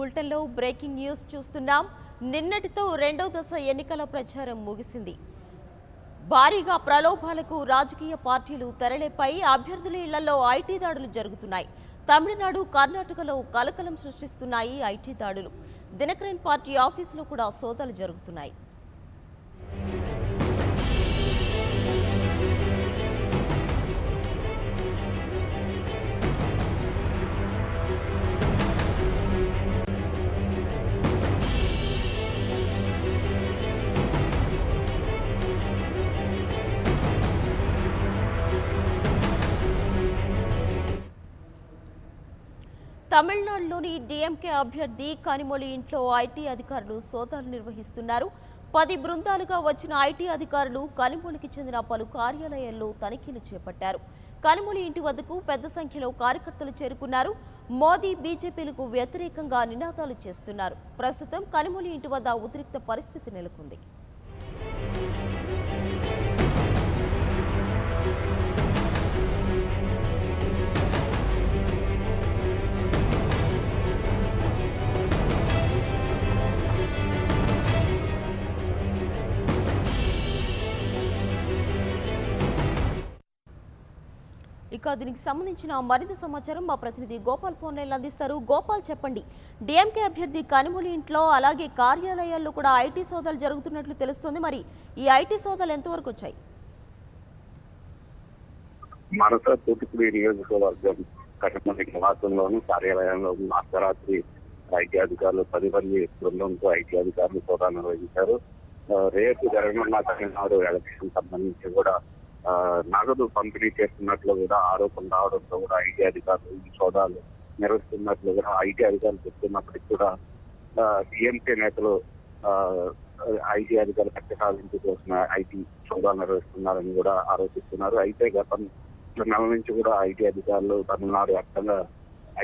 బులెటిన్లో breaking news చూస్తున్నాం. నిన్నటితో రెండో దశ ఎన్నికల ప్రచారం ముగిసింది. భారీగా ప్రలోభాలకు రాజకీయ పార్టీలు తెరలేపై అభ్యర్థుల ఇళ్లలో ఐటీ దాడులు జరుగుతున్నాయి. తమిళనాడు, కర్ణాటకలో కలకలం సృష్టిస్తున్నాయి ఐటీ దాడులు. దినకరన్ పార్టీ ఆఫీసులో కూడా సోదాలు జరుగుతున్నాయి. తమిళనాడులోని డీఎంకే అభ్యర్థి కనిమొళి ఇంట్లో ఐటీ అధికారులు సోదాలు నిర్వహిస్తున్నారు. 10 బృందాలుగా వచ్చిన ఐటీ అధికారులు కనిమొళికి చెందిన పలు కార్యాలయాల్లో తనిఖీలు చేపట్టారు. కనిమొళి ఇంటి వద్దకు పెద్ద సంఖ్యలో కార్యకర్తలు చేరుకున్నారు. మోదీ, బీజేపీలకు వ్యతిరేకంగా నినాదాలు చేస్తున్నారు. ప్రస్తుతం కనిమొళి ఇంటి వద్ద ఉద్రిక్త పరిస్థితి నెలకొంది. ఇక దీనికి సంబంధించిన మరింత సమాచారం మా ప్రతినిధి గోపాల్ ఫోన్ లైన్లో అందిస్తారు. గోపాల్, చెప్పండి. డీఎంకే అభ్యర్థి కనిమొళి ఇంట్లో అలాగే కార్యాలయాల్లో కూడా ఐటీ సోదాలు జరుగుతున్నట్లు తెలుస్తోంది. మరి ఈ ఐటీ సోదాలు ఎంతవరకు వచ్చాయి? మనస తూటుకుడి నియోజకవర్గం కనిమొళి నివాసంలోను కార్యాలయంలో అర్ధరాత్రి ఐటీ అధికారులు 10 మంది బృందంతో ఐటీ అధికారులు సోదాలు నిర్వహించారు. రేపు జరగనున్న తమిళనాడు ఎలక్షన్ సంబంధించి కూడా నగదు పంపిణీ చేస్తున్నట్లు కూడా ఆరోపణ రావడంతో కూడా ఐటీ అధికారులు ఈ సోదాలు నిర్వహిస్తున్నట్లు కూడా ఐటీ అధికారులు చెప్తున్నప్పటికీ కూడా డిఎంకే నేతలు ఐటీ అధికారులు కట్టసాధింపు కోసం ఐటీ సోదాలు నిర్వహిస్తున్నారని కూడా ఆరోపిస్తున్నారు. అయితే గత నెల నుంచి కూడా ఐటీ అధికారులు తమిళనాడు వ్యాప్తంగా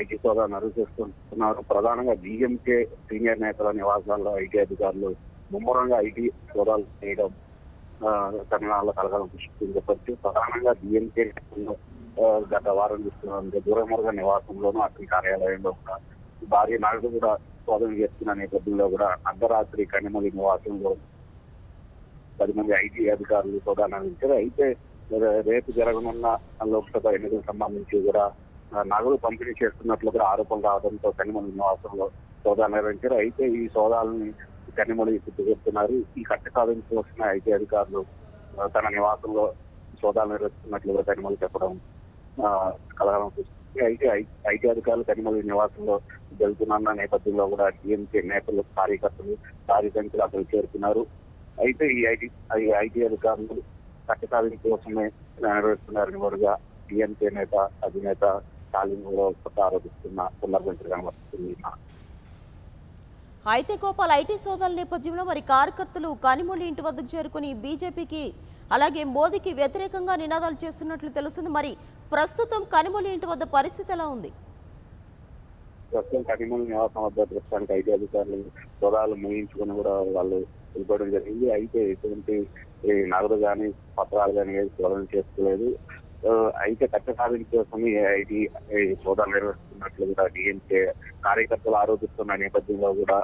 ఐటీ సోదాలు నిర్వహిస్తున్నారు. ప్రధానంగా డిఎంకే సీనియర్ నేతల నివాసాల్లో ఐటీ అధికారులు ముమ్మరంగా ఐటీ సోదాలు చేయడం తమిళనాడులో కలకలం సృష్టించింది చెప్పచ్చు. ప్రధానంగా డిఎంకే గత వారం చూస్తున్న దూరమురుగ నివాసంలోనూ అతని కార్యాలయంలో కూడా భారీ నగదు కూడా శోధన చేస్తున్న నేపథ్యంలో కూడా అర్ధరాత్రి కనిమొళి నివాసంలో 10 మంది ఐటీ అధికారులు సోదాలు నిర్వహించారు. అయితే రేపు జరగనున్న లోక్సభ ఎన్నికలకు సంబంధించి కూడా నగదు పంపిణీ చేస్తున్నట్లు కూడా ఆరోపణలు రావడంతో కనిమొళి నివాసంలో సోదాలు నిర్వహించారు. అయితే ఈ సోదాలని కనిమొళి చెప్తున్నారు. ఈ కట్ట సాధించి వచ్చిన ఐటీ అధికారులు తన నివాసంలో సోదాలు నిర్వహిస్తున్నట్లు కనిమొళి చెప్పడం కలగడం చూస్తుంది. అయితే ఐటీ అధికారులు కనిమొళి నివాసంలో జరుగుతున్న నేపథ్యంలో కూడా డిఎంకే నేతలు, కార్యకర్తలు భారీ సంఖ్యలో అక్కడికి చేరుకున్నారు. అయితే ఈ ఐటీ అధికారులు కట్ట సాధించి కోసమే నిర్వహిస్తున్నారని వారుగా డిఎంకే నేత అధినేత స్టాలిన్ ఆరోపిస్తున్న పునర్వించడం కనబడుతుంది. అయితే గోపాల్, ఐటీ సోదాల నేపథ్యంలో మరి కార్యకర్తలు కనిమొళి ఇంటి వద్దకు చేరుకుని బీజేపీకి అలాగే మోదీకి వ్యతిరేకంగా నినాదాలు చేస్తున్నట్లు తెలుస్తుంది. మరి ప్రస్తుతం కనిమొళి ఇంటి వద్ద పరిస్థితి ఎలా ఉంది? ప్రస్తుతం కనిమొళి నివాసం వద్ద ప్రస్తుతానికి ఐటీ అధికారులు సోదాలు ముగించుకుని కూడా వాళ్ళు వెళ్ళిపోవడం జరిగింది. అయితే ఎటువంటి నగదు కానీ పత్రాలు కానీ ఏది శోధన చేసుకోలేదు. అయితే కట్ట సాధింపు కోసం ఐటీ సోదాలు నిర్వహిస్తున్నట్లు కూడా డిఎంకే కార్యకర్తలు ఆరోపిస్తున్న నేపథ్యంలో కూడా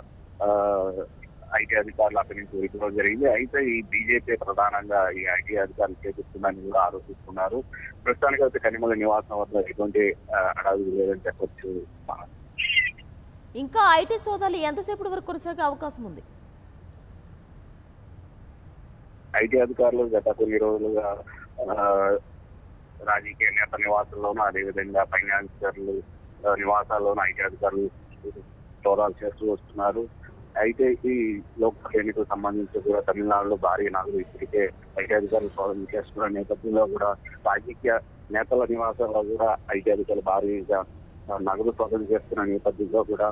ఐటీ అధికారులు అక్కడి నుంచి వెళ్ళిపోవడం జరిగింది. అయితే ఈ బీజేపీ ప్రధానంగా ఈ ఐటీ అధికారులు చేపిస్తుందని కూడా ఆరోపిస్తున్నారు. ప్రస్తుతానికి అయితే కనిమొళి నివాసం వద్ద ఎటువంటి అడావిడి లేదని చెప్పొచ్చు. ఇంకా ఐటీ సోదాలు ఎంతసేపటి వరకు కొనసాగే అవకాశం ఉంది? ఐటీ అధికారులు గత కొన్ని రోజులుగా రాజకీయ నేత నివాసాల్లోనూ అదేవిధంగా ఫైనాన్షియర్లు నివాసాల్లోనూ ఐటీ అధికారులు సోదాలు చేస్తూ వస్తున్నారు. అయితే ఈ లోక్సభ ఎన్నికలకు సంబంధించి కూడా తమిళనాడులో భారీ నగదు ఇప్పటికే ఐటీ అధికారులు సోదన చేస్తున్న నేపథ్యంలో కూడా రాజకీయ నేతల నివాసాల్లో కూడా ఐటీ అధికారులు భారీగా నగదు శోధన చేస్తున్న నేపథ్యంలో కూడా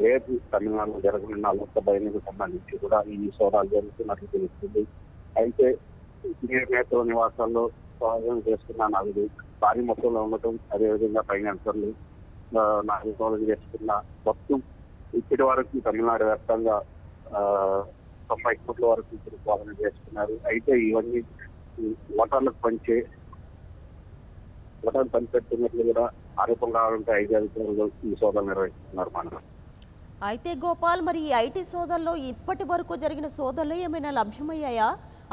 రేపు తమిళనాడులో జరగనున్న లోక్సభ ఎన్నికలకు సంబంధించి కూడా ఈ సోదాలు జరుగుతున్నట్లు తెలుస్తుంది. అయితే సీనియర్ నేతల నివాసాల్లో స్వాగతం చేస్తున్న నగదు భారీ మొత్తంలో ఉండటం, అదేవిధంగా ఫైనాన్సర్లు నగదు శోధన చేస్తున్న మొత్తం ఇప్పటి వరకు తమిళనాడు వ్యాప్తంగా 90 కోట్ల వరకు స్వాగతం చేస్తున్నారు. అయితే ఇవన్నీ ఓటర్లకు పనిపెడుతున్నట్లు కూడా ఆరోపణలు రావడంతో ఐటీ అధికారులు ఈ సోదాలు నిర్వహిస్తున్నారు. అయితే గోపాల్, మరి ఈ ఐటీ సోదాల్లో ఇప్పటి వరకు జరిగిన సోదాల్లో ఏమైనా లభ్యమయ్యాయా?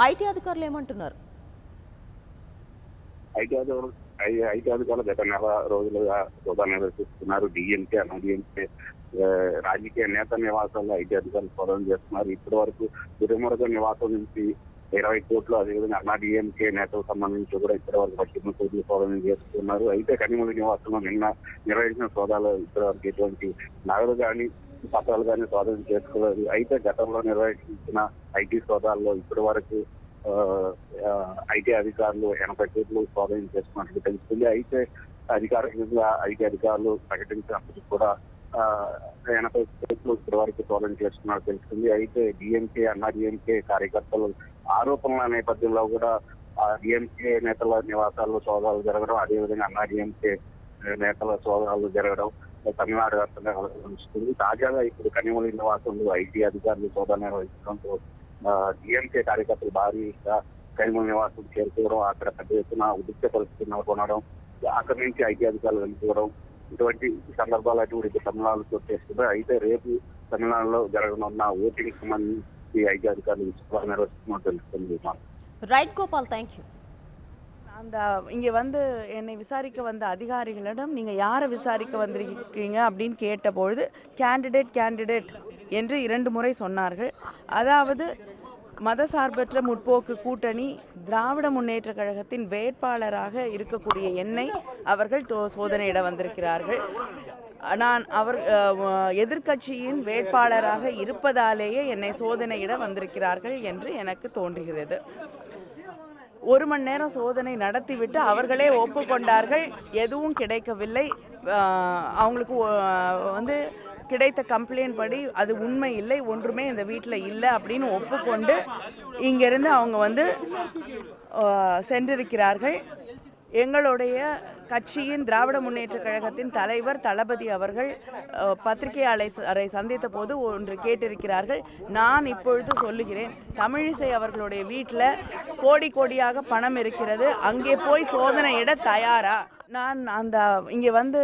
ఐటీ అధికారులు ఏమంటున్నారు? ఐటీ అధికారులు గత నెల రోజులుగా సోదా నిర్వహిస్తున్నారు. డిఎంకే అన్నాడీఎంకే రాజకీయ నేత నివాసాల్లో ఐటీ అధికారులు సోదాలు చేస్తున్నారు. ఇప్పటి వరకు తిరుమల నివాసం నుంచి 20 కోట్లు, అదేవిధంగా అన్నాడీఎంకే నేతలకు సంబంధించి కూడా ఇప్పటి వరకు 18 కోట్లు సోదాలు చేస్తున్నారు. అయితే కనిమొళి నివాసంలో నిన్న నిర్వహించిన సోదాలు ఇప్పటి వరకు ఎటువంటి నగదు కానీ పత్రాలు కానీ సోదాలు చేసుకోలేదు. అయితే గతంలో నిర్వహించిన ఐటీ సోదాల్లో ఇప్పటి వరకు ఐటీ అధికారులు 80 కోట్లు స్వాధీనం చేసుకున్నట్లు తెలుస్తుంది. అయితే అధికారికంగా ఐటీ అధికారులు ప్రకటించినప్పటికీ కూడా 80 కోట్లు ఇప్పటి వరకు స్వాధీనం చేసుకున్నట్టు తెలుస్తుంది. అయితే డిఎంకే అన్నాడీఎంకే కార్యకర్తలు ఆరోపణల నేపథ్యంలో కూడా డిఎంకే నేతల నివాసాల్లో సోదాలు జరగడం, అదేవిధంగా అన్నాడీఎంకే నేతల సోదాలు జరగడం తమిళనాడు వ్యాప్తంగా కలుస్తుంది. తాజాగా ఇప్పుడు కనిమొళి నివాసంలో ఐటీ అధికారులు సోదా నిర్వహించడంతో డిఎంకే కార్యకర్తలు భారీగా కనిమొళి నివాసం చేరుకోవడం, అక్కడ పెద్ద ఎత్తున ఉద్రిక్త పరిస్థితి నెలకొనడం, అక్కడి నుంచి ఐటీ అధికారులు వెళ్ళిపోవడం, ఇటువంటి సందర్భాలు అటువంటి తమిళనాడులో చోటు చేసుకుంటారు. అయితే రేపు తమిళనాడులో జరగనున్న ఓటింగ్ సంబంధించి ఐటీ అధికారులు నిర్వహిస్తున్నట్టు తెలుస్తుంది. Right Gopal, thank you. அந்த இங்கே வந்து என்னை விசாரிக்க வந்த அதிகாரிகளிடம் நீங்கள் யாரை விசாரிக்க வந்திருக்கீங்க அப்படின்னு கேட்டபொழுது கேண்டிடேட் என்று 2 முறை சொன்னார்கள். அதாவது மதசார்பற்ற முற்போக்கு கூட்டணி திராவிட முன்னேற்ற கழகத்தின் வேட்பாளராக இருக்கக்கூடிய என்னை அவர்கள் சோதனையிட வந்திருக்கிறார்கள். நான் எதிர்க்கட்சியின் வேட்பாளராக இருப்பதாலேயே என்னை சோதனையிட வந்திருக்கிறார்கள் என்று எனக்கு தோன்றுகிறது. 1 மணி நேரம் சோதனை நடத்திவிட்டு அவர்களே ஒப்புக்கொண்டார்கள். எதுவும் கிடைக்கவில்லை. அவங்களுக்கு வந்து கிடைத்த கம்ப்ளைண்ட் படி அது உண்மை இல்லை, ஒன்றுமே இந்த வீட்டில் இல்லை அப்படின்னு ஒப்புக்கொண்டு இங்கிருந்து அவங்க வந்து சென்றிருக்கிறார்கள். எங்களுடைய கட்சியின் திராவிட முன்னேற்ற கழகத்தின் தலைவர் தளபதி அவர்கள் பத்திரிகையாளரை சந்தித்த போது ஒன்று கேட்டிருக்கிறார்கள். நான் இப்பொழுது சொல்லுகிறேன், தமிழிசை அவர்களுடைய வீட்டில் கோடி கோடியாக பணம் இருக்கிறது, அங்கே போய் சோதனையிட தயாரா? நான் இங்கே வந்து